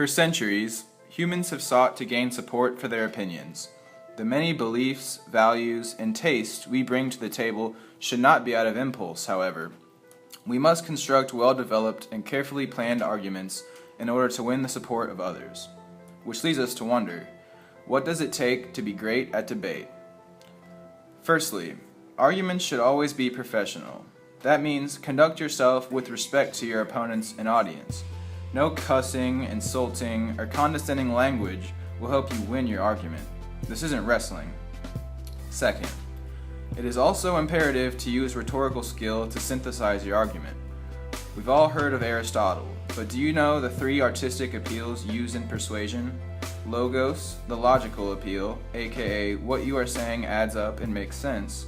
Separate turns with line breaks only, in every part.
For centuries, humans have sought to gain support for their opinions. The many beliefs, values, and tastes we bring to the table should not be out of impulse, however. We must construct well-developed and carefully planned arguments in order to win the support of others. Which leads us to wonder, what does it take to be great at debate? Firstly, arguments should always be professional. That means conduct yourself with respect to your opponents and audience. No cussing, insulting, or condescending language will help you win your argument. This isn't wrestling. Second, it is also imperative to use rhetorical skill to synthesize your argument. We've all heard of Aristotle, but do you know the three artistic appeals used in persuasion? Logos, the logical appeal, aka what you are saying adds up and makes sense.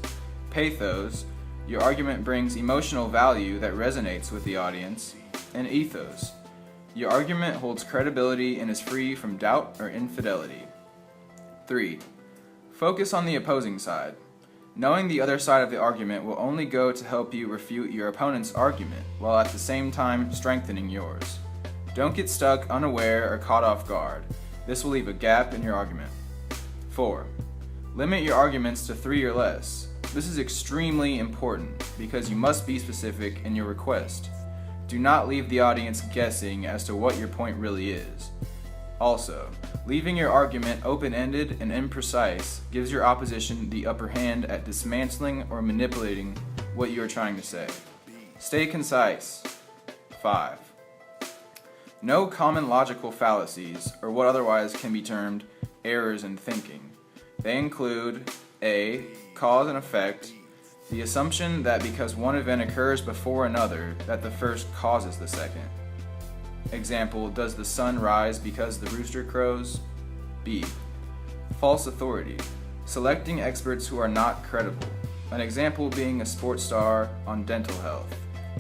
Pathos, your argument brings emotional value that resonates with the audience. And ethos, your argument holds credibility and is free from doubt or infidelity. 3. Focus on the opposing side. Knowing the other side of the argument will only go to help you refute your opponent's argument, while at the same time strengthening yours. Don't get stuck unaware or caught off guard. This will leave a gap in your argument. 4. Limit your arguments to 3 or less. This is extremely important because you must be specific in your request. Do not leave the audience guessing as to what your point really is. Also, leaving your argument open-ended and imprecise gives your opposition the upper hand at dismantling or manipulating what you are trying to say. Stay concise. 5. No common logical fallacies, or what otherwise can be termed errors in thinking. They include A. Cause and effect, the assumption that because one event occurs before another, that the first causes the second. Example, does the sun rise because the rooster crows? B. False authority, selecting experts who are not credible. An example being a sports star on dental health,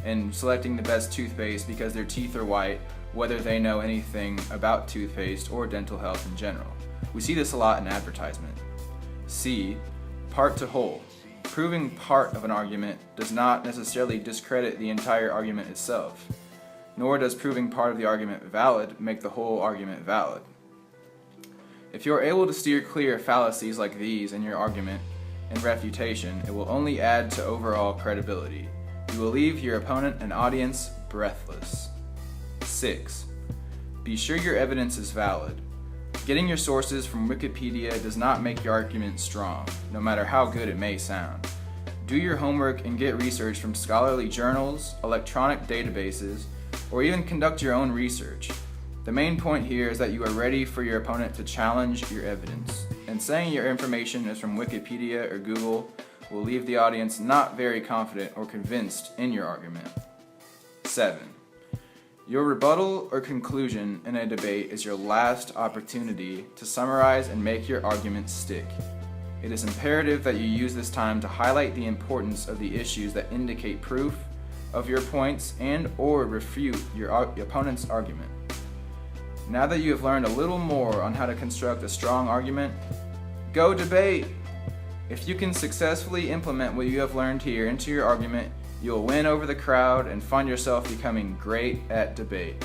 and selecting the best toothpaste because their teeth are white, whether they know anything about toothpaste or dental health in general. We see this a lot in advertisement. C. Part to whole. Proving part of an argument does not necessarily discredit the entire argument itself, nor does proving part of the argument valid make the whole argument valid. If you are able to steer clear of fallacies like these in your argument and refutation, it will only add to overall credibility. You will leave your opponent and audience breathless. 6. Be sure your evidence is valid. Getting your sources from Wikipedia does not make your argument strong, no matter how good it may sound. Do your homework and get research from scholarly journals, electronic databases, or even conduct your own research. The main point here is that you are ready for your opponent to challenge your evidence, and saying your information is from Wikipedia or Google will leave the audience not very confident or convinced in your argument. 7. Your rebuttal or conclusion in a debate is your last opportunity to summarize and make your argument stick. It is imperative that you use this time to highlight the importance of the issues that indicate proof of your points and or refute your opponent's argument. Now that you have learned a little more on how to construct a strong argument, go debate! If you can successfully implement what you have learned here into your argument, you'll win over the crowd and find yourself becoming great at debate.